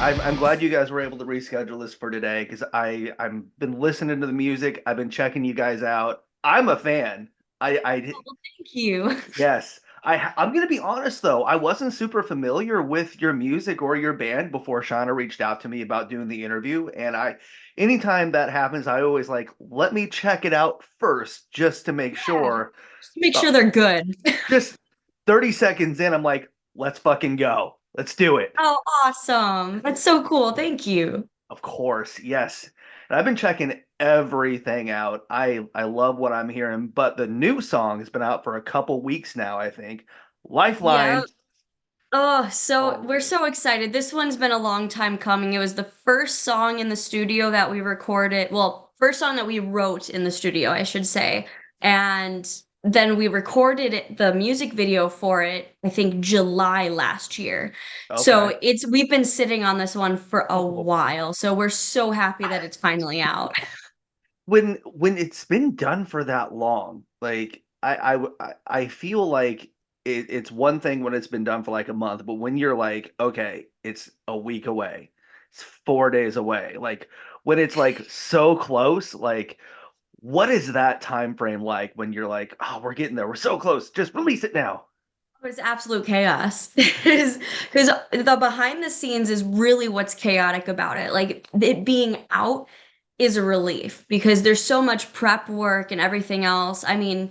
I'm glad you guys were able to reschedule this for today because I'm been listening to the music. I've been checking you guys out. I'm a fan. I Well, thank you. yes. I'm gonna be honest though, I wasn't super familiar with your music or your band before Shauna reached out to me about doing the interview. And anytime that happens, I always like, let me check it out first just to make Yeah. sure. Just to make Uh, sure they're good. just 30 seconds in, I'm like, let's fucking go. Let's do it. Oh, awesome. That's so cool. Thank you. Of course, yes. And I've been checking everything out. I love what I'm hearing, but the new song has been out for a couple weeks now, I think. Yeah. Lifeline. Oh, so we're Oh, so excited. This one's been a long time coming. It was the first song in the studio that we recorded. Well, first song that we wrote in the studio, I should say. And then we recorded the music video for it, I think July last year. okay. So we've been sitting on this one for a while. So we're so happy that it's finally out. When it's been done for that long, like I feel like it's one thing when it's been done for like a month, but when you're like, okay, it's a week away, it's 4 days away, like when it's like so close, like what is that time frame like when you're like, oh, we're getting there, we're so close, just release it now? It was absolute chaos. Because the behind the scenes is really what's chaotic about it. Like it being out is a relief because there's so much prep work and everything else. I mean,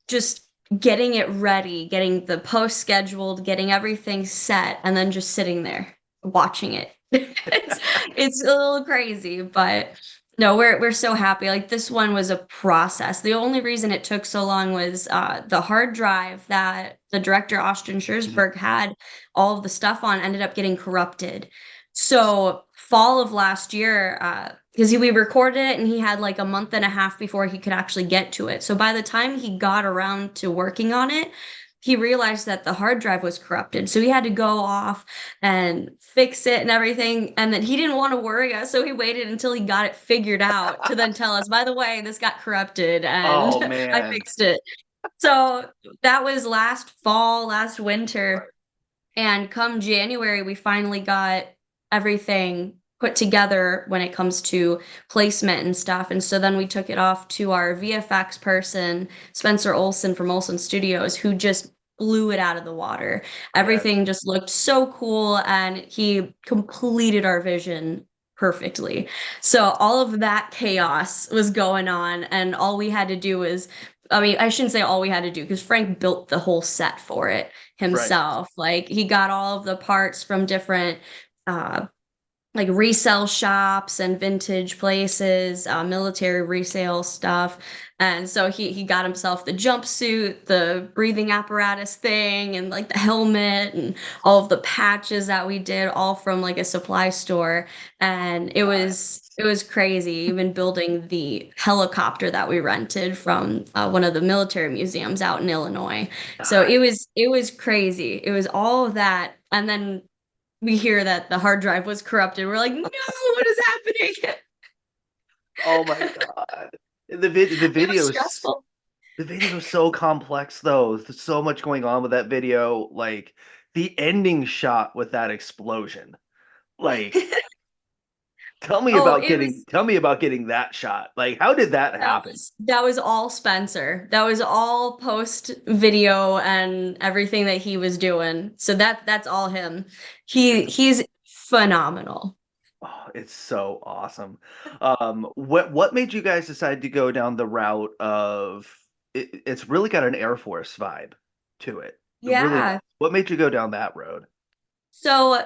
just getting it ready, getting the post scheduled, getting everything set, and then just sitting there watching it. It's a little crazy, but no, we're so happy. Like this one was a process. The only reason it took so long was the hard drive that the director Austin Mhm. Schurzberg had all of the stuff on ended up getting corrupted. So fall of last year, because we recorded it and he had like a month and a half before he could actually get to it. So by the time he got around to working on it, he realized that the hard drive was corrupted. So he had to go off and fix it and everything. And then he didn't want to worry us. So he waited until he got it figured out to then tell us, by the way, this got corrupted Oh and I man. fixed it. So that was last fall, last winter. And come January, we finally got everything put together when it comes to placement and stuff. And so then we took it off to our VFX person, Spencer Olson from Olson Studios, who just blew it out of the water. Yes. Everything just looked so cool, and he completed our vision perfectly. So all of that chaos was going on, and all we had to do was, I mean, I shouldn't say all we had to do because Frank built the whole set for it Right. himself. Like he got all of the parts from different uh like resale shops and vintage places, military resale stuff. And so he got himself the jumpsuit, the breathing apparatus thing, and like the helmet and all of the patches that we did, all from like a supply store. And it was crazy, even building the helicopter that we rented from one of the military museums out in Illinois. So Nice. it was crazy. It was all of that, and then we hear that the hard drive was corrupted. We're like, no, what is happening? Oh my God. The It was videos stressful. the video is so complex though. There's so much going on with that video. Like the ending shot with that explosion. Like Oh, it was tell me about getting that shot. Like how did that happen? that was all Spencer. That was all post video and everything that he was doing. So that's all him. He's phenomenal. Oh, it's so awesome. What made you guys decide to go down the route of it's really got an Air Force vibe to it. It really does. Yeah. What made you go down that road? So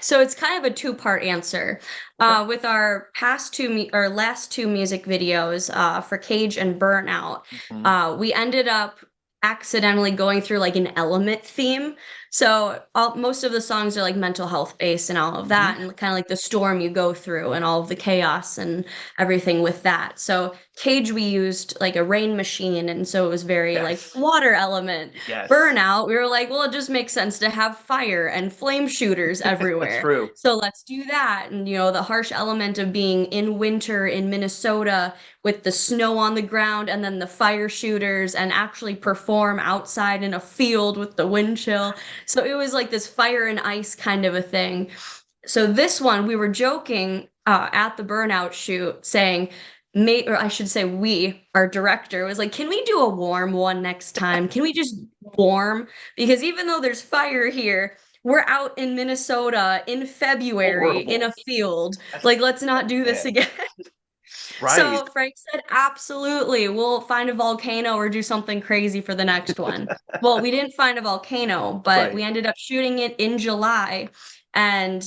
so it's kind of a two-part answer. Okay. With our our last two music videos, for Cage and Burnout, Mhm. we ended up accidentally going through like an element theme. So most of the songs are like mental health based and all of Mhm. that, and kind of like the storm you go through and all of the chaos and everything with that. So Cage, we used like a rain machine, and so it was very like Yes. water element. Yes. Burnout, we were like, well, it just makes sense to have fire and flame shooters That's everywhere. true. So let's do that. And, you know, the harsh element of being in winter in Minnesota with the snow on the ground and then the fire shooters and actually perform outside in a field with the wind chill. So it was like this fire and ice kind of a thing. So this one, we were joking at the burnout shoot, saying, may or I should say, we, our director, was like, "Can we do a warm one next time? Can we just warm? Because even though there's fire here, we're out in Minnesota in February in a Horrible. field. That's Like, let's not do this man. again." Right. So Frank said, "Absolutely, we'll find a volcano or do something crazy for the next one." Well, we didn't find a volcano, but we Right. ended up shooting it in July. And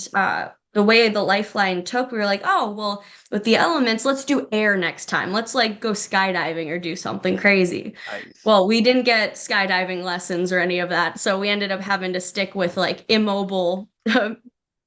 the way the Lifeline took, we were like, "Oh, well, with the elements, let's do air next time. Let's like go skydiving or do something crazy." Nice. Well, we didn't get skydiving lessons or any of that, so we ended up having to stick with like immobile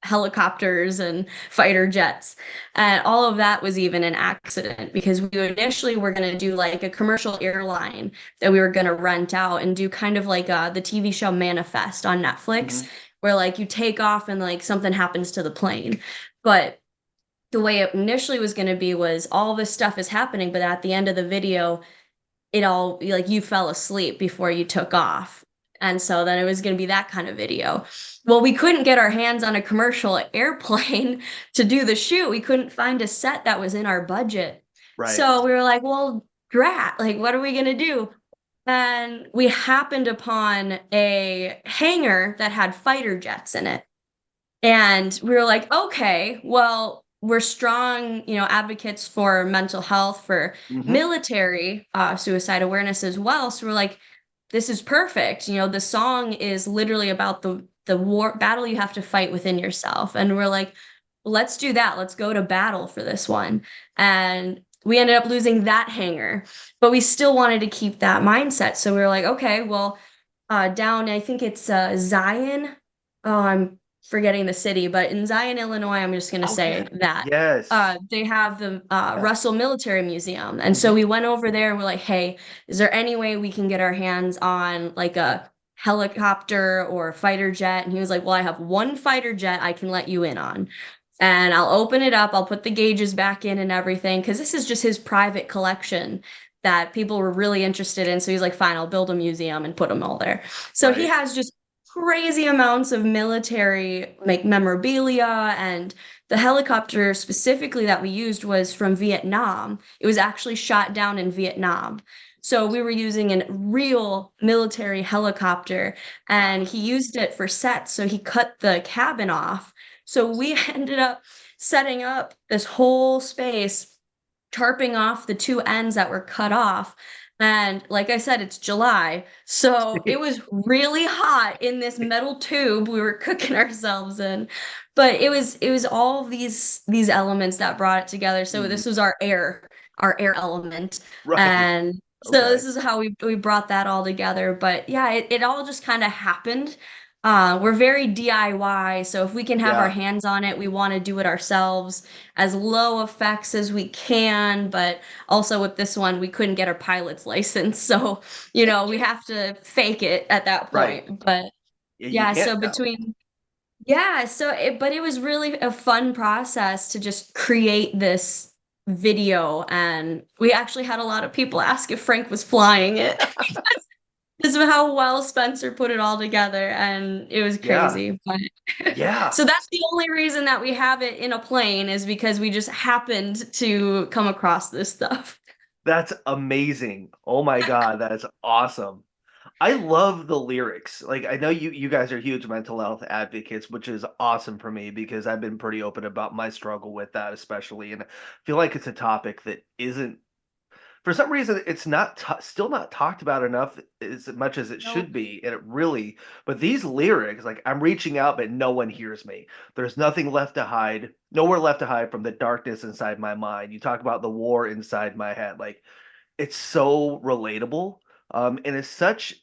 helicopters and fighter jets. And all of that was even an accident because we initially were going to do like a commercial airline that we were going to rent out and do kind of like the TV show Manifest on Netflix, Hmm. where like you take off and like something happens to the plane. But the way it initially was going to be was all this stuff is happening, but at the end of the video, it all like you fell asleep before you took off. And so then it was going to be that kind of video. Well, we couldn't get our hands on a commercial airplane to do the shoot. We couldn't find a set that was in our budget. Right. So we were like, well, drat, like, what are we going to do? And we happened upon a hangar that had fighter jets in it. And we were like, okay, well, we're strong, advocates for mental health, for Hmm. military suicide awareness as well. So we're like, this is perfect. The song is literally about the war battle you have to fight within yourself. And we're like, let's do that. Let's go to battle for this one. And we ended up losing that hanger, but we still wanted to keep that mindset. So we were like, okay, well, down, I think it's Zion. Oh, I'm forgetting the city, but in Zion, Illinois, I'm just going to Oh yeah. say that Yes. they have the Yeah. Russell Military Museum. And so Hmm. we went over there and we're like, hey, is there any way we can get our hands on like a helicopter or a fighter jet? And he was like, well, I have one fighter jet I can let you in on. And I'll open it up, I'll put the gauges back in and everything, because this is just his private collection that people were really interested in. So he's like, fine, I'll build a museum and put them all there. So he Right. has just crazy amounts of military like memorabilia, and the helicopter specifically that we used was from Vietnam. It was actually shot down in Vietnam. So we were using a real military helicopter, and he used it for sets. So he cut the cabin off. So we ended up setting up this whole space, tarping off the two ends that were cut off. And like I said, it's July. So it was really hot in this metal tube we were cooking ourselves in. But it was all these elements that brought it together. So Mhm. this was our air element. Right. And so Okay. this is how we brought that all together. But yeah, it all just kind of happened. We're very DIY, so if we can have our Yeah. hands on it, we want to do it ourselves, as low effects as we can. But also with this one, we couldn't get our pilot's license, so we have to fake it at that Right. point. But Yeah, you yeah, can't so know. between yeah, but it was really a fun process to just create this video, and we actually had a lot of people ask if Frank was flying it. Because of how well Spencer put it all together, and it was Yeah. crazy. But Yeah. so that's the only reason that we have it in a plane, is because we just happened to come across this stuff. That's amazing. Oh my God, that's awesome. I love the lyrics. Like I know you guys are huge mental health advocates, which is awesome for me because I've been pretty open about my struggle with that especially, and I feel like it's a topic that isn't for some reason it's not still not talked about enough as much as it Nope. should be, and it really, but these lyrics, like I'm reaching out but no one hears me. There's nothing left to hide, nowhere left to hide from the darkness inside my mind. You talk about the war inside my head. Like it's so relatable. And it's such,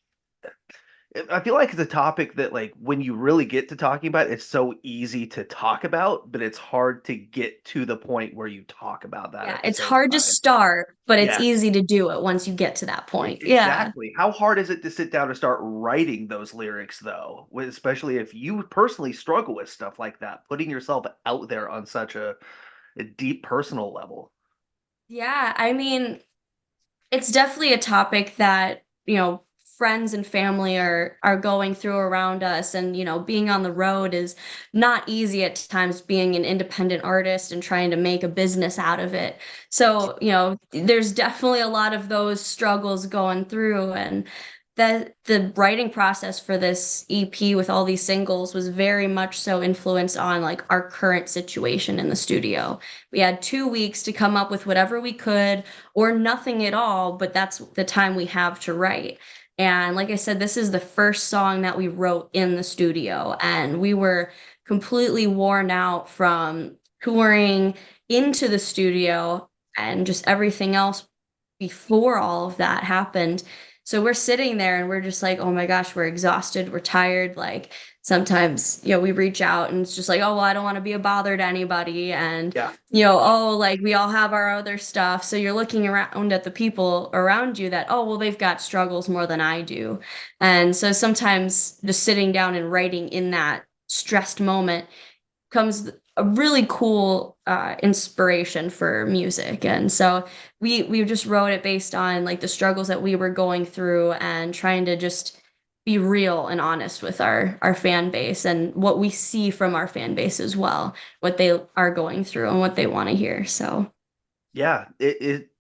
I feel like it's a topic that, like, when you really get to talking about it, it's so easy to talk about, but it's hard to get to the point where you talk about that Yeah, at the it's same hard to time. start, but it's Yeah, easy to do it once you get to that point. Yeah. exactly. How hard is it to sit down and start writing those lyrics, though? Especially if you personally struggle with stuff like that, putting yourself out there on such a deep personal level. Yeah, I mean, it's definitely a topic that, friends and family are going through around us. And, being on the road is not easy at times, being an independent artist and trying to make a business out of it. So, there's definitely a lot of those struggles going through. And that the writing process for this EP with all these singles was very much so influenced on like our current situation in the studio. We had 2 weeks to come up with whatever we could or nothing at all, but that's the time we have to write. And like I said, this is the first song that we wrote in the studio, and we were completely worn out from touring into the studio and just everything else before all of that happened. So we're sitting there and we're just like, oh my gosh, we're exhausted, we're tired. Like sometimes, we reach out and it's just like, oh, well, I don't want to be a bother to anybody. And, Yeah. oh, like we all have our other stuff. So you're looking around at the people around you that, oh, well, they've got struggles more than I do. And so sometimes just sitting down and writing in that stressed moment comes a really cool inspiration for music. And so we just wrote it based on like the struggles that we were going through and trying to just be real and honest with our fan base and what we see from our fan base as well, what they are going through and what they want to hear. So Yeah, it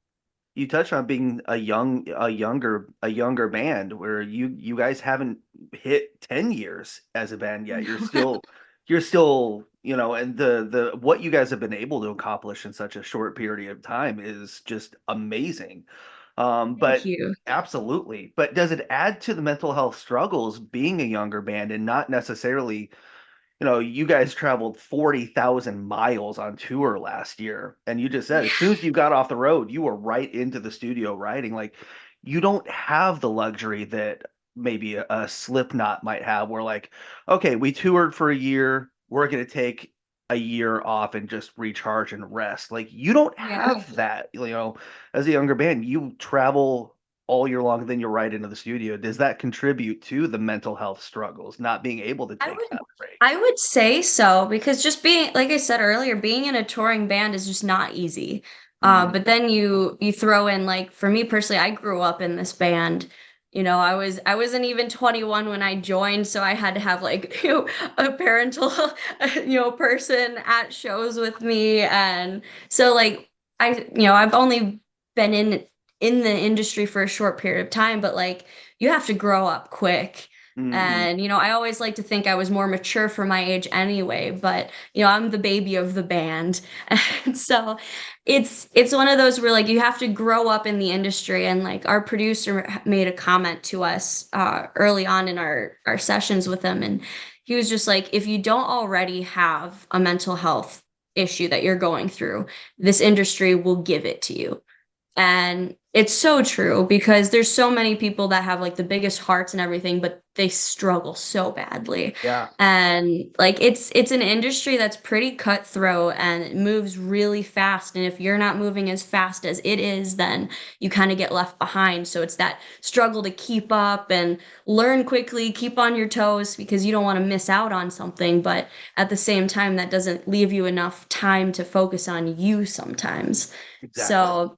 you touched on being a younger band where you guys haven't hit 10 years as a band yet. You're no. still you're still, and the what you guys have been able to accomplish in such a short period of time is just amazing. Thank But you. absolutely. But does it add to the mental health struggles being a younger band and not necessarily, you guys traveled 40,000 miles on tour last year. And you just said, Yeah. as soon as you got off the road, you were right into the studio writing. Like, you don't have the luxury that maybe a Slipknot might have, where, like, okay, we toured for a year. We're going to take a year off and just recharge and rest. Like, you don't Yeah. have that, as a younger band. You travel all year long, then you're right into the studio. Does that contribute to the mental health struggles, not being able to I take would that break? I would say so because just being like I said earlier, being in a touring band is just not easy. Mhm. But then you throw in like for me personally, I grew up in this band. I wasn't even 21 when I joined, so I had to have like a parental person at shows with me, and so like I've only been in the industry for a short period of time, but like you have to grow up quick. Mhm. And, I always like to think I was more mature for my age anyway, but, I'm the baby of the band. And so it's one of those where like you have to grow up in the industry. And like our producer made a comment to us early on in our sessions with him. And he was just like, if you don't already have a mental health issue that you're going through, this industry will give it to you. And it's so true because there's so many people that have like the biggest hearts and everything, but they struggle so badly. Yeah, And like it's an industry that's pretty cutthroat and it moves really fast. And if you're not moving as fast as it is, then you kind of get left behind. So it's that struggle to keep up and learn quickly, keep on your toes because you don't want to miss out on something. But at the same time, that doesn't leave you enough time to focus on you sometimes. exactly.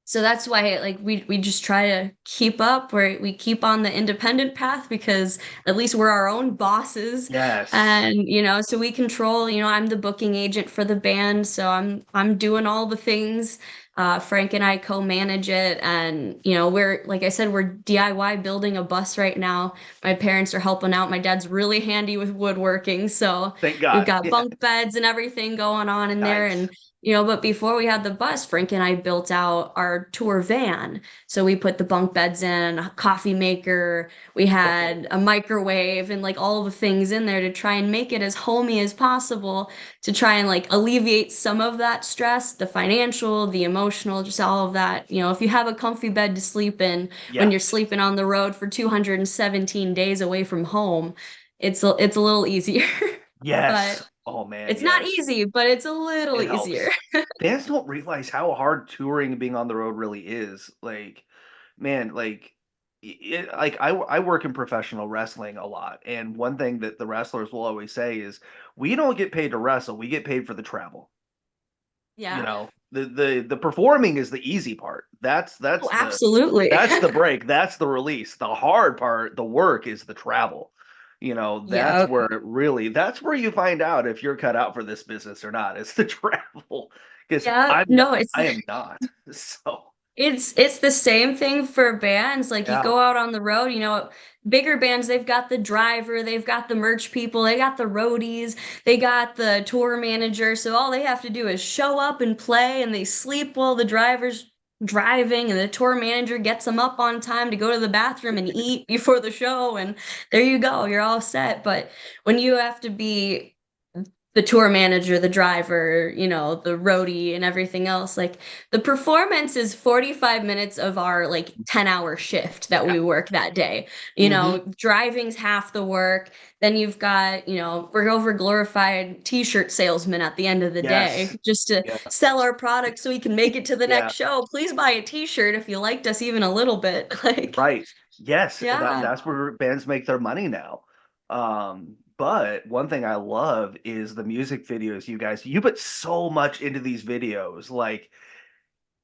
So that's why like we just try to keep up where we keep on the independent path because at least we're our own bosses. Yes. And so we control, I'm the booking agent for the band, so I'm doing all the things. Frank and I co-manage it, and we're like I said, we're DIY building a bus right now. My parents are helping out. My dad's really handy with woodworking, so Thank we've God. got Yeah. bunk beds and everything going on in there. Nice. And but before we had the bus, Frank and I built out our tour van. So we put the bunk beds in, a coffee maker, we Oh, had a microwave and like all the things in there to try and make it as homey as possible to try and like alleviate some of that stress, the financial, the emotional, just all of that. If you have a comfy bed to sleep in when yeah. you're sleeping on the road for 217 days away from home, it's a little easier. But Yes. Oh man, it's not yes. easy, but it's a little It easier. helps. Bands don't realize how hard touring and being on the road really is. Like, man, like, like I work in professional wrestling a lot, and one thing that the wrestlers will always say is, we don't get paid to wrestle, we get paid for the travel. You Yeah. know, The performing is the easy part. Oh, absolutely. That's the break. That's the release. The hard part, the work, is the travel. That's Yeah. where that's where you find out if you're cut out for this business or not. It's the travel. Because Yeah. No, I am not. So it's the same thing for bands. Like you yeah. go out on the road, bigger bands, they've got the driver, they've got the merch people, they got the roadies, they got the tour manager. So all they have to do is show up and play, and they sleep while the driver's driving, and the tour manager gets them up on time to go to the bathroom and eat before the show, and there you go, you're all set. But when you have to be the tour manager, the driver, the roadie and everything else. Like the performance is 45 minutes of our like 10-hour shift that Yeah. we work that day. Hmm. Driving's half the work. Then you've got, we're over glorified t-shirt salesmen at the end of the Yes. day just to Yeah. sell our product so we can make it to the Yeah. next show. Please buy a t-shirt if you liked us even a little bit. Like, Right. Yes, yeah. that's where bands make their money now. But one thing I love is the music videos. You put so much into these videos. Like,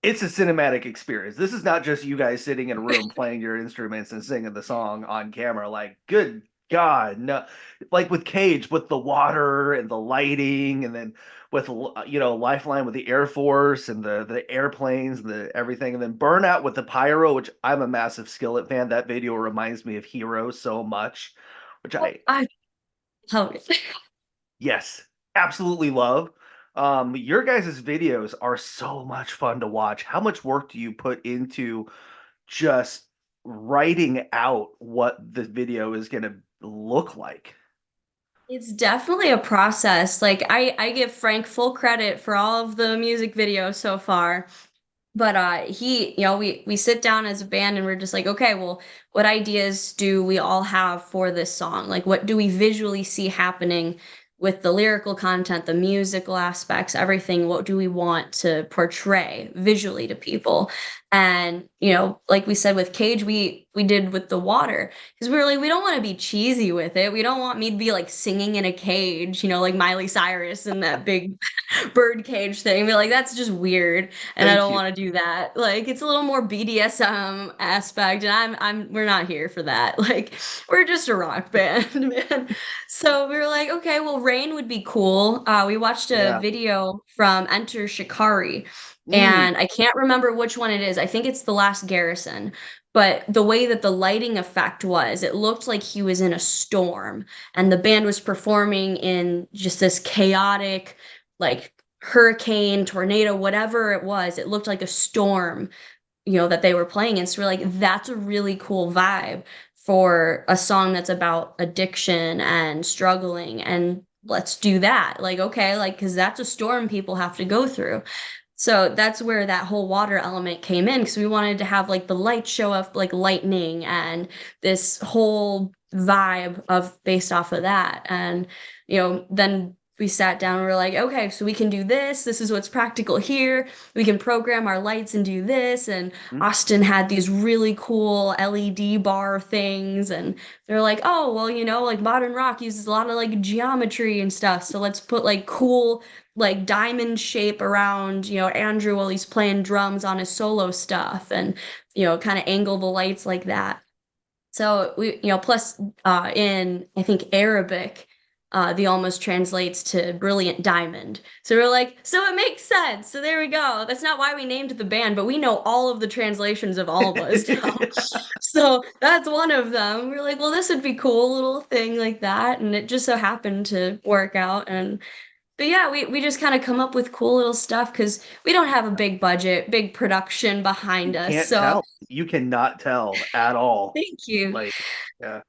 it's a cinematic experience. This is not just you guys sitting in a room playing your instruments and singing the song on camera. Like, good God, no. Like with Cage, with the water and the lighting, and then with Lifeline with the Air Force and the airplanes, the everything, and then Burnout with the pyro, which I'm a massive Skillet fan. That video reminds me of Hero so much, which Oh, I I love it. yes, absolutely love. Your guys' videos are so much fun to watch. How much work do you put into just writing out what the video is going to look like? It's definitely a process. Like I give Frank full credit for all of the music videos so far. But we sit down as a band and we're just like, okay, well, what ideas do we all have for this song? Like what do we visually see happening with the lyrical content, the musical aspects, everything? What do we want to portray visually to people? And, like we said with Cage, we did with the water because we were like, we don't want to be cheesy with it. We don't want me to be like singing in a cage, like Miley Cyrus in that big bird cage thing. Be like, that's just weird, and I Thank don't you. want to do that. Like, it's a little more BDSM aspect, and we're not here for that. Like, we're just a rock band, man. So we were like, okay, well, rain would be cool. We watched a Yeah. video from Enter Shikari, Mm, and I can't remember which one it is. I think it's The Last Garrison. But the way that the lighting effect was, it looked like he was in a storm, and the band was performing in just this chaotic, like hurricane, tornado, whatever it was. It looked like a storm, that they were playing in. So we're like, that's a really cool vibe for a song that's about addiction and struggling. And let's do that. Like, okay, like, because that's a storm people have to go through. So that's where that whole water element came in because we wanted to have like the lights show up like lightning and this whole vibe of based off of that. And, then we sat down and we're like, okay, so we can do this. This is what's practical here. We can program our lights and do this. And mm, Austin had these really cool LED bar things. And they're like, oh, well, like modern rock uses a lot of like geometry and stuff. So let's put like cool like diamond shape around, Andrew while he's playing drums on his solo stuff and, kind of angle the lights like that. So we, plus in I think Arabic, the almost translates to brilliant diamond. So we're like, so it makes sense. So there we go. That's not why we named the band, but we know all of the translations of Almas now. So that's one of them. We're like, well, this would be cool, a little thing like that. And it just so happened to work out. And but yeah, we just kind of come up with cool little stuff because we don't have a big budget, big production you behind us. can't So tell. You cannot tell at all. thank you. Like, yeah.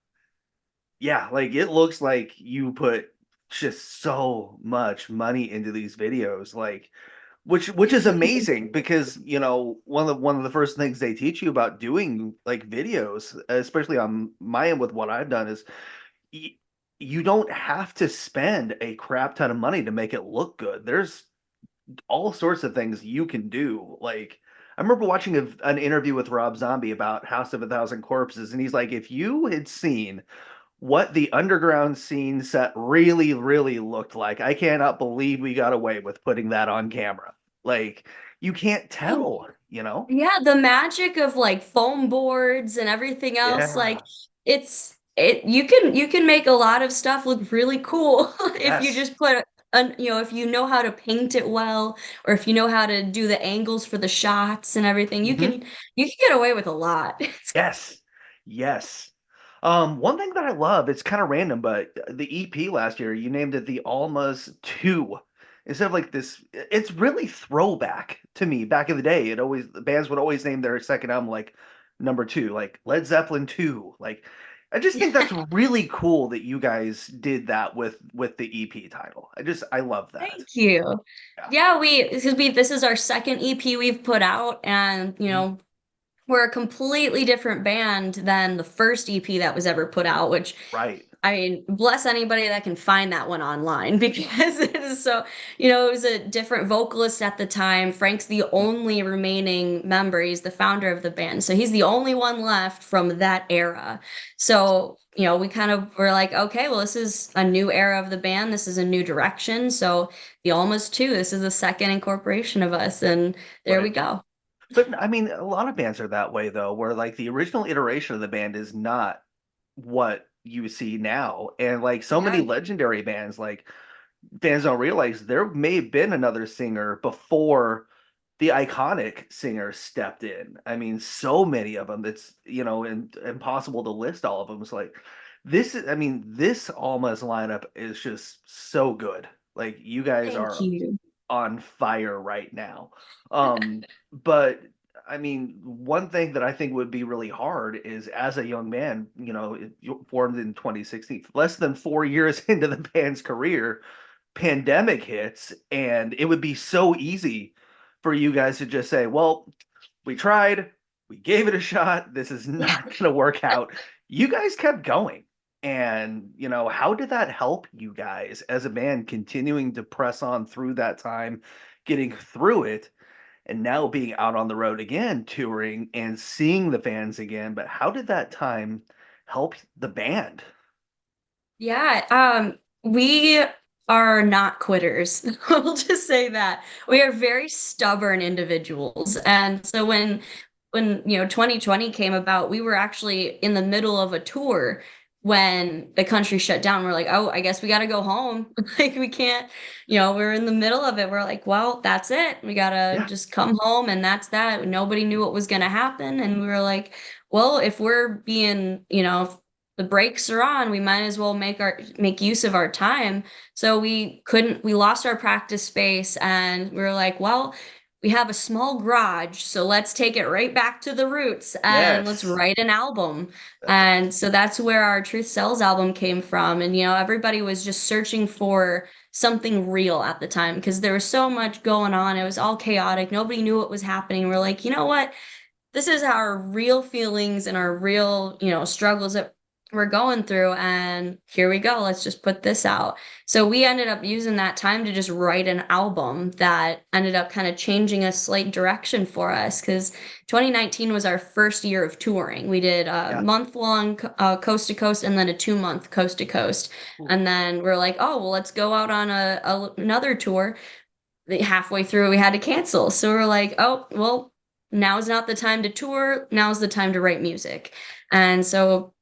Yeah, like it looks like you put just so much money into these videos, like which is amazing because one of the first things they teach you about doing like videos, especially on my end with what I've done, is y you don't have to spend a crap ton of money to make it look good. There's all sorts of things you can do. Like I remember watching an interview with Rob Zombie about House of a Thousand Corpses, and he's like, if you had seen what the underground scene set really, really looked like. I cannot believe we got away with putting that on camera. Like you can't tell, you know? Yeah, the magic of like foam boards and everything else, like Yeah. you can make a lot of stuff look really cool if you Yes. just put if you know how to paint it well, or if you know how to do the angles for the shots and everything, Hmm. you can get away with a lot. Yes. Yes. One thing that I love, it's kind of random, but the EP last year, you named it the Almas 2. Instead of like this, it's really throwback to me. Back in the day, the bands would always name their second album like number 2, like Led Zeppelin 2. Like I just think that's really cool that you guys did that with the EP title. I love that. Thank you. Yeah. Yeah, we this is our second EP we've put out, and Mhm. we're a completely different band than the first EP that was ever put out, which Right. I mean, bless anybody that can find that one online because it is so, it was a different vocalist at the time. Frank's the Mhm. only remaining member. He's the founder of the band. So he's the only one left from that era. So, we kind of were like, okay, well, this is a new era of the band. This is a new direction. So the Almost Two, this is the second incorporation of us. And there we Right. go. But I mean, a lot of bands are that way though, where like the original iteration of the band is not what you see now. And like so many Yeah. legendary bands, like fans don't realize there may have been another singer before the iconic singer stepped in. I mean, so many of them, it's, impossible to list all of them. It's like, I mean, this Almas lineup is just so good. Like, you guys Thank are you. on fire right now. But I mean, one thing that I think would be really hard is as a young man, you formed in 2016, less than 4 years into the band's career, pandemic hits, and it would be so easy for you guys to just say, well, we tried, we gave it a shot, this is Yeah. not going to work out. You guys kept going. And, how did that help you guys as a band continuing to press on through that time, getting through it, and now being out on the road again, touring and seeing the fans again? But how did that time help the band? Yeah, we are not quitters. We'll just say that. We are very stubborn individuals. And so when 2020 came about, we were actually in the middle of a tour when the country shut down. We're like, oh, I guess we got to go home. Like we can't, we're in the middle of it. We're like, well, that's it. We got to Yeah. just come home and that's that. Nobody knew what was going to happen. And we were like, well, if we're being, if the brakes are on, we might as well make use of our time. So we lost our practice space and we were like, well, we have a small garage, so let's take it right back to the roots and let's Yes. write an album. That's And awesome. so that's where our Truth Sells album came from. And everybody was just searching for something real at the time because there was so much going on. It was all chaotic. Nobody knew what was happening. We're like, you know what? This is our real feelings and our real, struggles that we're going through. And here we go. Let's just put this out. So we ended up using that time to just write an album that ended up kind of changing a slight direction for us because 2019 was our first year of touring. We did a Yeah. month long coast to coast and then a 2 month coast to coast. Ooh. And then we're like, oh, well, let's go out on another tour. Halfway through we had to cancel. So we're like, oh, well, now's not the time to tour. Now's the time to write music. And so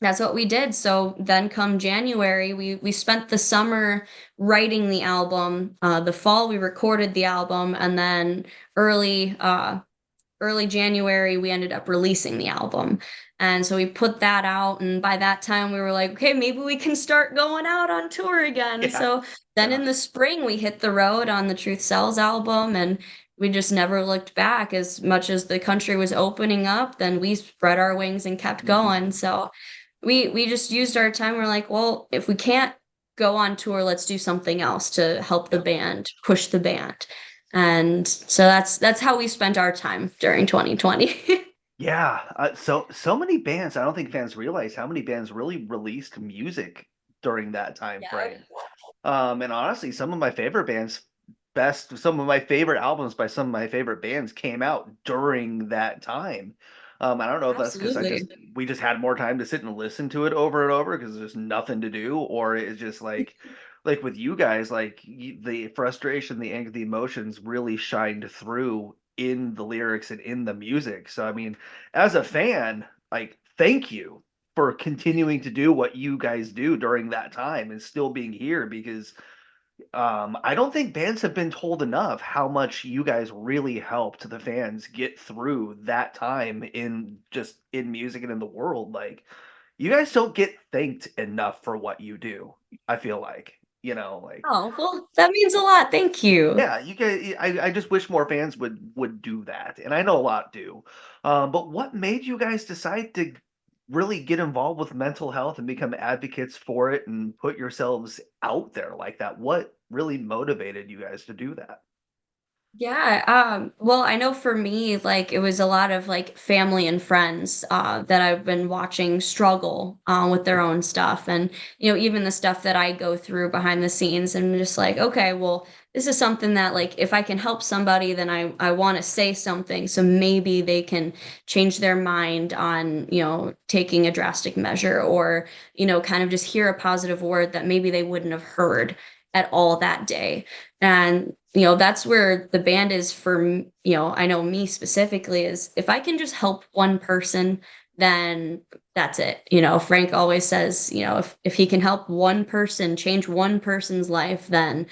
that's what we did. So then come January, we spent the summer writing the album. The fall we recorded the album, and then early January, we ended up releasing the album. And so we put that out. And by that time, we were like, okay, maybe we can start going out on tour again. Yeah. So then Yeah. in the spring, we hit the road on the Truth Sells album. And we just never looked back. As much as the country was opening up, then we spread our wings and kept Mhm. going. So we just used our time. We're like, well, if we can't go on tour, let's do something else to help the Yep. band, push the band. And so that's how we spent our time during 2020. Yeah, so many bands. I don't think fans realize how many bands really released music during that time Yeah. frame. And honestly, some of my favorite albums by some of my favorite bands came out during that time. I don't know if that's because Absolutely. we just had more time to sit and listen to it over and over because there's nothing to do, or it's just like like with you guys, like the frustration, the anger, the emotions really shined through in the lyrics and in the music. So I mean, as a fan, like thank you for continuing to do what you guys do during that time and still being here because I don't think bands have been told enough how much you guys really helped the fans get through that time in just in music and in the world. Like, you guys don't get thanked enough for what you do. I feel like, like Oh, well, that means a lot. Thank you. yeah, you guys. I just wish more fans would do that, and I know a lot do. But what made you guys decide to really get involved with mental health and become advocates for it and put yourselves out there like that? What really motivated you guys to do that? Yeah, well, I know for me, like it was a lot of like family and friends that I've been watching struggle with their own stuff, and even the stuff that I go through behind the scenes, and I'm just like, okay, well, this is something that like if I can help somebody, then I want to say something, so maybe they can change their mind on taking a drastic measure, or kind of just hear a positive word that maybe they wouldn't have heard at all that day. And that's where the band is for, I know me specifically is if I can just help one person, then that's it. Frank always says, if he can help one person, change one person's life, then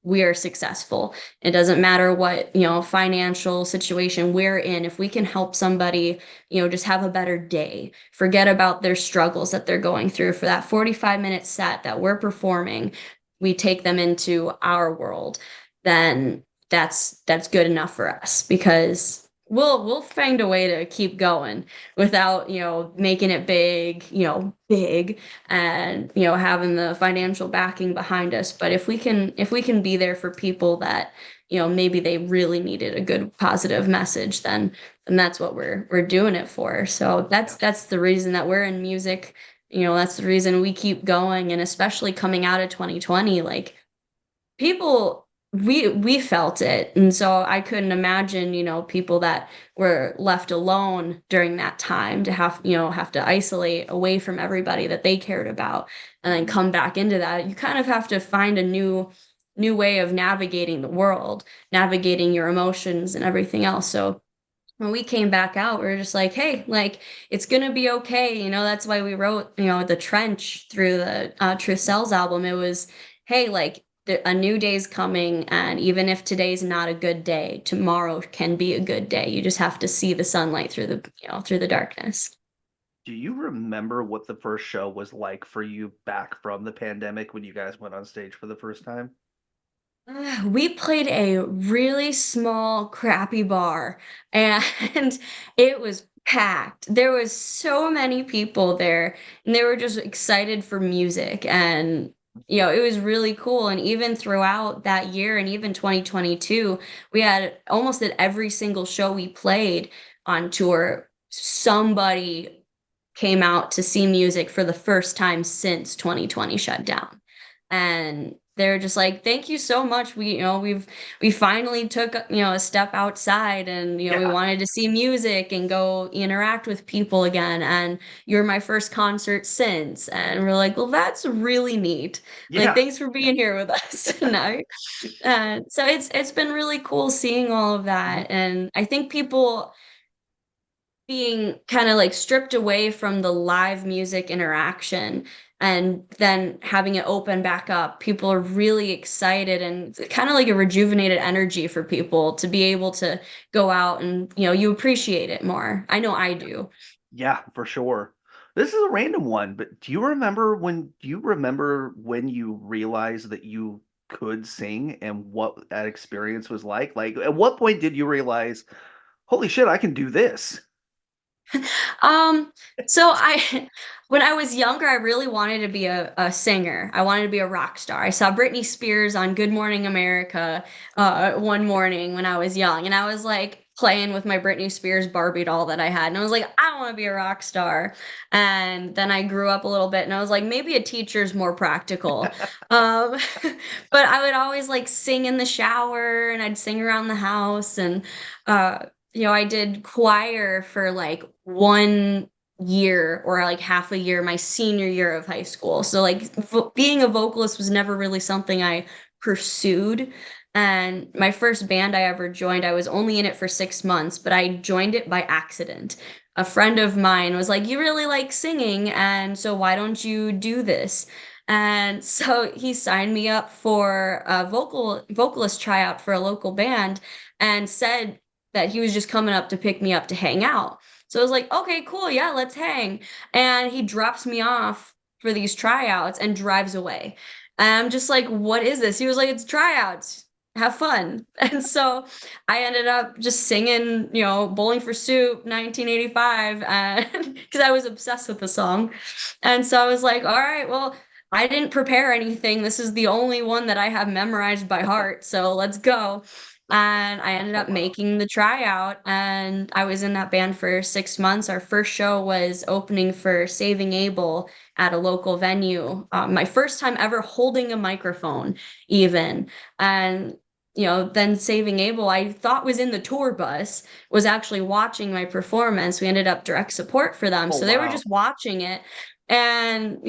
we are successful. It doesn't matter what, financial situation we're in. If we can help somebody, just have a better day, forget about their struggles that they're going through for that 45-minute set that we're performing, we take them into our world, then that's good enough for us because we'll find a way to keep going without, making it big, big and having the financial backing behind us. But if we can be there for people that maybe they really needed a good positive message, then that's what we're doing it for. So Yeah. that's the reason that we're in music. That's the reason we keep going, and especially coming out of 2020, like people, we felt it, and so I couldn't imagine people that were left alone during that time to have to isolate away from everybody that they cared about, and then Mhm. come back into that. You kind of have to find a new way of navigating the world, navigating your emotions and everything else. So when we came back out, we were just like, hey, like it's gonna be okay. That's why we wrote, The Trench through the Truth Sells album. It was, hey, like a new day's coming, and even if today's not a good day, tomorrow can be a good day. You just have to see the sunlight through the darkness. Do you remember what the first show was like for you back from the pandemic when you guys went on stage for the first time? We played a really small, crappy bar, and it was packed. There was so many people there, and they were just excited for music, and it was really cool. And even throughout that year, and even 2022, we had almost at every single show we played on tour, somebody came out to see music for the first time since 2020 shut down. And they're just like, thank you so much. We finally took, a step outside, and, we Yeah. wanted to see music and go interact with people again. And you're my first concert since. And we're like, well, that's really neat. Like, Yeah. thanks for being here with us tonight. So it's been really cool seeing all of Mhm. that. And I think people being kind of like stripped away from the live music interaction and then having it open back up, people are really excited, and it's kind of like a rejuvenated energy for people to be able to go out and you appreciate it more. I know I do. Yeah, for sure. This is a random one, but do you remember when you realized that you could sing and what that experience was like? Like, at what point did you realize, holy shit, I can do this? Um, so when I was younger, I really wanted to be a singer. I wanted to be a rock star. I saw Britney Spears on Good Morning America one morning when I was young, and I was like playing with my Britney Spears Barbie doll that I had, and I was like, I want to be a rock star. And then I grew up a little bit, and I was like, maybe a teacher's more practical. Um, but I would always like sing in the shower, and I'd sing around the house, and I did choir for like year or like half a year my senior year of high school. So like being a vocalist was never really something I pursued. And my first band I ever joined, I was only in it for 6 months, but I joined it by accident. A friend of mine was like, "You really like singing, and so why don't you do this?" And so he signed me up for a vocalist tryout for a local band and said that he was just coming up to pick me up to hang out. So I was like, okay, cool, yeah, let's hang. And he drops me off for these tryouts and drives away. And I'm just like, what is this? He was like, it's tryouts. Have fun. And so I ended up just singing, Bowling for Soup, 1985, and because I was obsessed with the song. And so I was like, all right, well, I didn't prepare anything. This is the only one that I have memorized by heart. So let's go. And I ended Oh up wow. making the tryout, and I was in that band for 6 months. Our first show was opening for Saving Abel at a local venue. My first time ever holding a microphone, even. And then Saving Abel, I thought was in the tour bus, was actually watching my performance. We ended up direct support for them. Oh So they were wow. just watching it. And,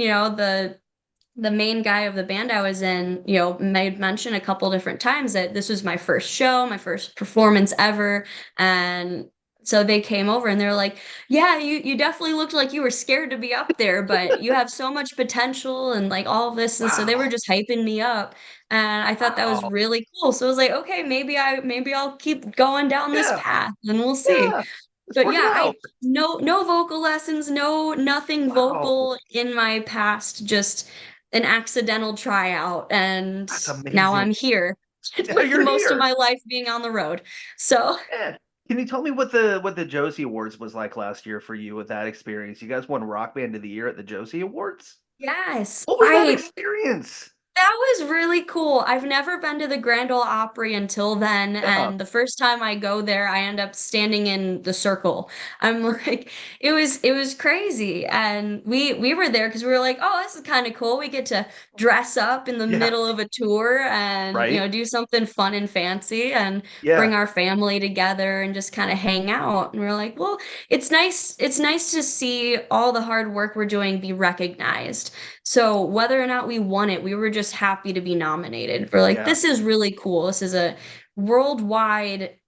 the main guy of the band I was in, made mention a couple different times that this was my first show, my first performance ever. And so they came over and they're like, yeah, you definitely looked like you were scared to be up there, but you have so much potential and like all of this. And so they were Wow. just hyping me up. And I thought that was Wow. really cool. So I was like, okay, maybe I'll keep going down this Yeah. path and we'll see. Yeah. It's But working yeah, I out. no vocal lessons, nothing Wow. vocal in my past, just an accidental tryout, and That's now amazing. I'm here Yeah, with you're most of here. my life being on the road. So Yeah. Can you tell me what the Josie Awards was like last year for you with that experience? You guys won Rock Band of the Year at the Josie Awards? yes, What was that I experience? that was really cool. I've never been to the Grand Ole Opry until then, Yeah. and the first time I go there, I end up standing in the circle. I'm like, it was crazy, and we were there because we were like, oh, this is kind of cool. We get to dress up in the Yeah. middle of a tour and Right? do something fun and fancy, and bring Yeah. our family together and just kind of hang out. And we're like, well, it's nice. It's nice to see all the hard work we're doing be recognized. So whether or not we won it, we were just happy to be nominated. We're like, Yeah. this is really cool. This is a worldwide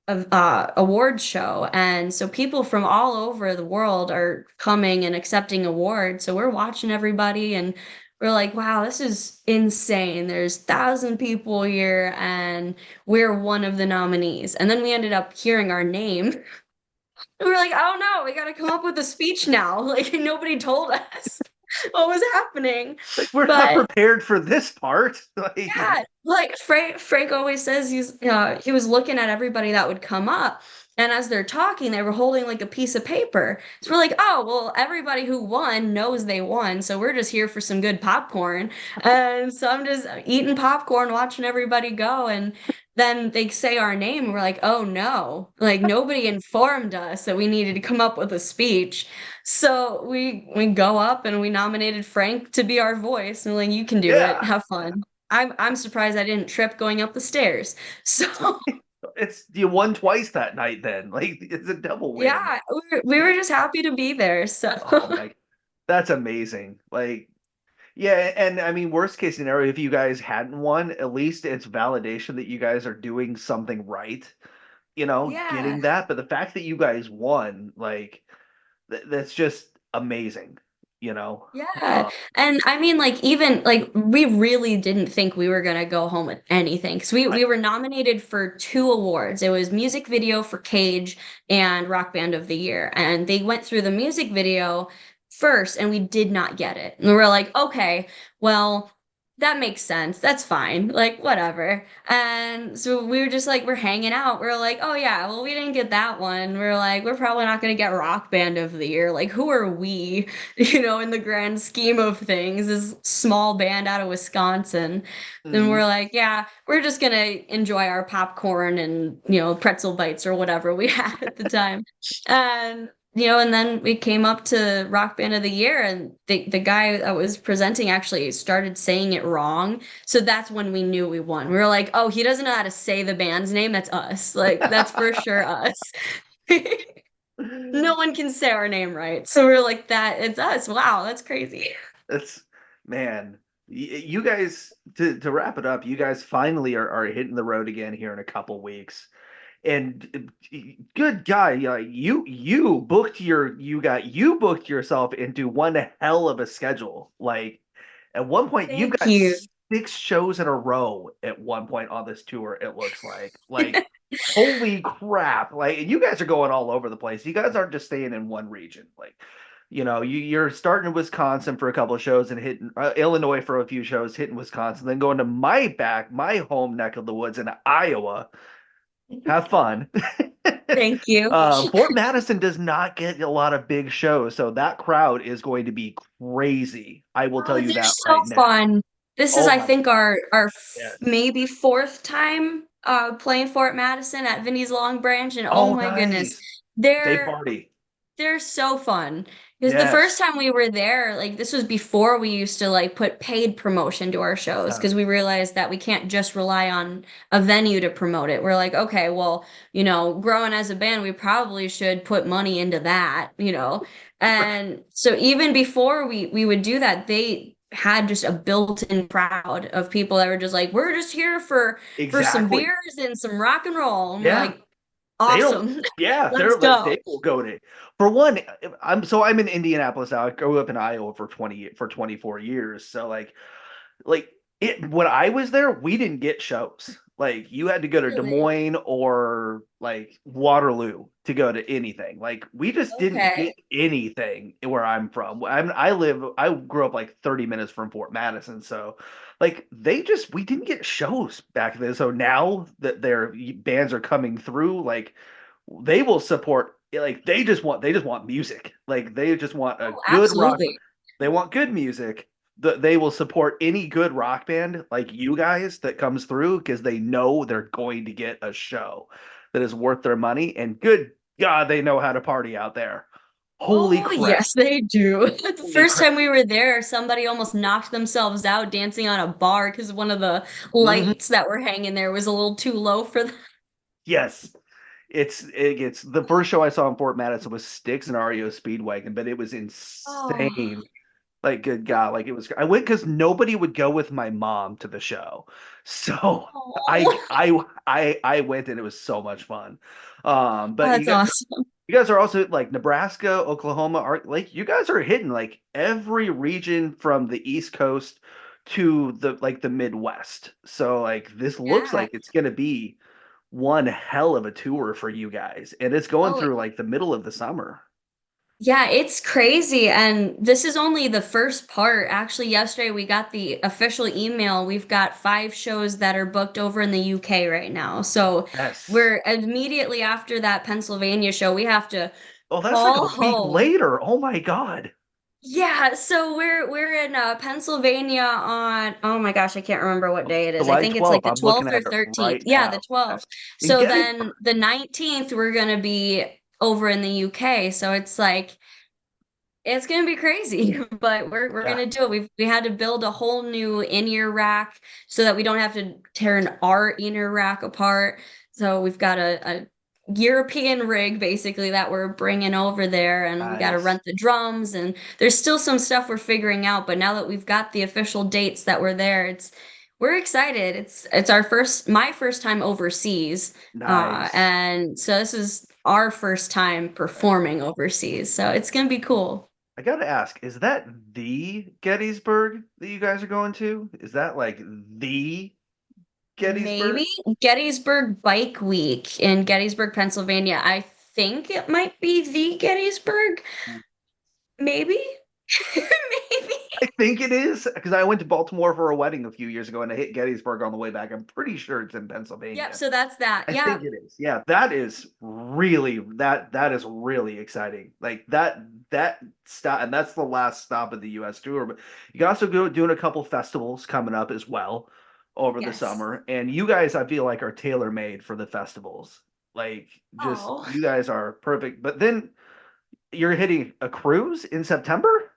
award show. And so people from all over the world are coming and accepting awards. So we're watching everybody and we're like, wow, this is insane. There's 1,000 people here and we're one of the nominees. And then we ended up hearing our name. And we're like, oh no, we got to come up with a speech now. Like nobody told us what was happening. Like we're not But prepared for this part. Like, yeah, like Frank always says he was looking at everybody that would come up, and as they're talking, they were holding like a piece of paper. So we're like, oh well, everybody who won knows they won, so we're just here for some good popcorn. And so I'm just eating popcorn, watching everybody go, and then they say our name, and we're like, oh no, like nobody informed us that we needed to come up with a speech. So we go up and we nominated Frank to be our voice, and we're like, you can do it, yeah. have fun. I'm surprised I didn't trip going up the stairs. So It's you won twice that night then. Like it's a double win. yeah, we were just happy to be there. So Oh my, that's amazing. Like, yeah, and I mean, worst case scenario, if you guys hadn't won, at least it's validation that you guys are doing something right, yeah. getting that. But the fact that you guys won, like, that's just amazing, you know? Yeah. Uh, And I mean, like, even like we really didn't think we were gonna go home with anything. Because we right. were nominated for 2 awards. It was music video for Cage and Rock Band of the Year. And they went through the music video first and we did not get it. And we were like, okay, well, that makes sense. That's fine. Like, whatever. And so we were just like, we're hanging out. We are like, oh yeah, well, we didn't get that one. We are like, we're probably not gonna get Rock Band of the Year. Like, who are we? In the grand scheme of things, this small band out of Wisconsin. Then Mhm. we're like, yeah, we're just gonna enjoy our popcorn and, pretzel bites or whatever we had at the time. And and then we came up to Rock Band of the Year, and the guy that was presenting actually started saying it wrong. So that's when we knew we won. We were like, oh, he doesn't know how to say the band's name. That's us. Like, that's for sure us. No one can say our name right. So we're like, that it's us. Wow, that's crazy. That's man. You guys to wrap it up, you guys finally are hitting the road again here in a couple weeks. And good guy, yeah, you booked yourself into one hell of a schedule. Like at one point, you've Thank got you. 6 shows in a row. At one point on this tour, it looks like holy crap! Like and you guys are going all over the place. You guys aren't just staying in one region. Like you're starting in Wisconsin for a couple of shows and hitting Illinois for a few shows, hitting Wisconsin, then going to my home neck of the woods in Iowa. Have fun. Thank you. Fort Madison does not get a lot of big shows, so that crowd is going to be crazy. I will tell Oh, you they're that so right now. fun. This is, Oh I my think, our yes. maybe fourth time playing Fort Madison at Vinnie's Long Branch, and oh Oh my goodness, nice. They they're party. they're so fun. Because the first Yes. time we were there, like this was before we used to like put paid promotion to our shows Yeah. because we realized that we can't just rely on a venue to promote it. We're like, okay, well, growing as a band, we probably should put money into that. And so even before we would do that, they had just a built-in crowd of people that were just like, we're just here for some Exactly. beers and some rock and roll. And we're Yeah. like, They don't. awesome. Yeah, Let's they're like go. they will go to. For one, I'm in Indianapolis now. I grew up in Iowa for 24 years. So like it when I was there, we didn't get shows. Like you had to go to Des Really? Moines or like Waterloo to go to anything. Like we just didn't get Okay. anything where I'm from. I grew up like 30 minutes from Fort Madison, so like we didn't get shows back then. So now that their bands are coming through, like they will support like they just want music. Like they just want a Oh, good rock. absolutely. They want good music. They will support any good rock band like you guys that comes through because they know they're going to get a show that is worth their money. And good God, they know how to party out there. Holy Oh, crap. yes, they do. The Holy first crap. time we were there, somebody almost knocked themselves out dancing on a bar because one of the Mhm. lights that were hanging there was a little too low for them. Yes. It gets the first show I saw in Fort Madison was Styx and REO Speedwagon, but it was Oh, insane. Like, good God, like it was. I went because nobody would go with my mom to the show, so oh, I went and it was so much fun. oh, But that's awesome. you guys are also like Nebraska, Oklahoma, are like you guys are hitting like every region from the East Coast to the Midwest. So like this looks Yeah. like it's gonna be one hell of a tour for you guys, and it's going Oh, through like the middle of the summer. yeah, it's crazy. And this is only the first part. Actually, yesterday we got the official email. We've got 5 shows that are booked over in the UK right now. So Yes. we're immediately after that Pennsylvania show, we have to Oh, that's like call a week home. later. Oh my God. Yeah, so we're in Pennsylvania on, oh my gosh, I can't remember what day it is. I July think it's like 12th. the I'm looking 12th or at it 13th. right Yeah, the now. 12th. Yes. In So then Gettysburg. the 19th we're gonna be over in the UK. So it's like it's gonna be crazy, but we're Yeah. gonna do it. We had to build a whole new in-ear rack so that we don't have to tear our in-ear rack apart. So we've got a European rig basically that we're bringing over there, and we got to Nice. rent the drums. And there's still some stuff we're figuring out, but now that we've got the official dates that we're there, we're excited. It's my first time overseas. Nice. And so this is our first time performing overseas. So it's gonna be cool. I gotta ask, is that the Gettysburg that you guys are going to? Is that like the Gettysburg? Maybe Gettysburg Bike Week in Gettysburg, Pennsylvania. I think it might be the Gettysburg. Maybe. Maybe. I think it is because I went to Baltimore for a wedding a few years ago and I hit Gettysburg on the way back. I'm pretty sure it's in Yep, Pennsylvania. so that's that. I Yeah. think it is. Yeah, that is really exciting. Like that stop, and that's the last stop of the U.S. tour. But you can also go doing a couple festivals coming up as well over the Yes. summer. And you guys, I feel like, are tailor made for the festivals. Like, just Oh. you guys are perfect. But then you're hitting a cruise in September.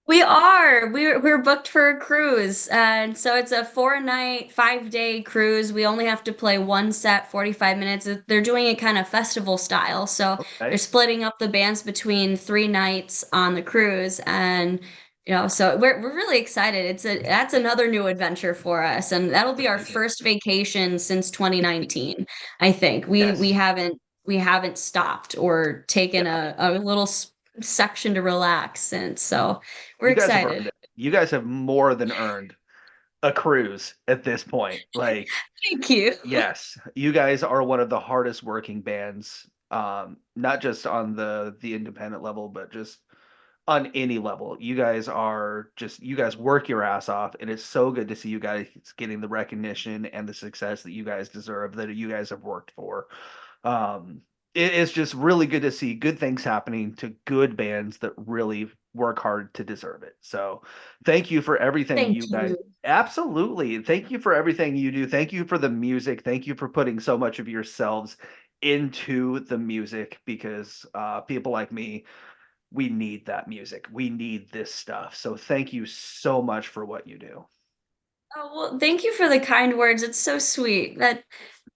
We are. We're booked for a cruise. And so it's a 4 night, 5 day cruise. We only have to play one set, 45 minutes. They're doing it kind of festival style. So they're Okay. splitting up the bands between 3 nights on the cruise. And so we're really excited. That's another new adventure for us. And that'll be our Right. first vacation since 2019, I think. We haven't stopped or taken Yeah. a little section to relax since. So we're You guys have excited. earned it. You guys have more than earned a cruise at this point. Like, Thank you. yes, you guys are one of the hardest working bands, not just on the independent level, but just on any level. You guys work your ass off, and it's so good to see you guys getting the recognition and the success that you guys deserve, that you guys have worked for. It's just really good to see good things happening to good bands that really work hard to deserve it. So, thank you for everything Thank you guys. you. Absolutely. Thank you for everything you do. Thank you for the music. Thank you for putting so much of yourselves into the music because people like me, we need that music. We need this stuff. So thank you so much for what you do. Oh, well, thank you for the kind words. It's so sweet. That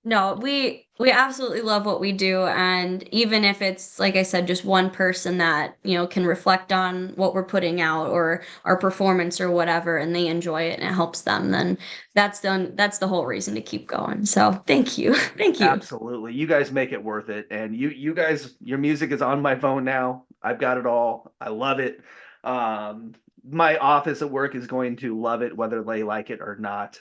No, we absolutely love what we do, and even if it's like I said, just one person that, can reflect on what we're putting out or our performance or whatever, and they enjoy it and it helps them, then that's the whole reason to keep going. So thank you. Thank you. Absolutely. You guys make it worth it. And you guys, your music is on my phone now. I've got it all. I love it. My office at work is going to love it whether they like it or not.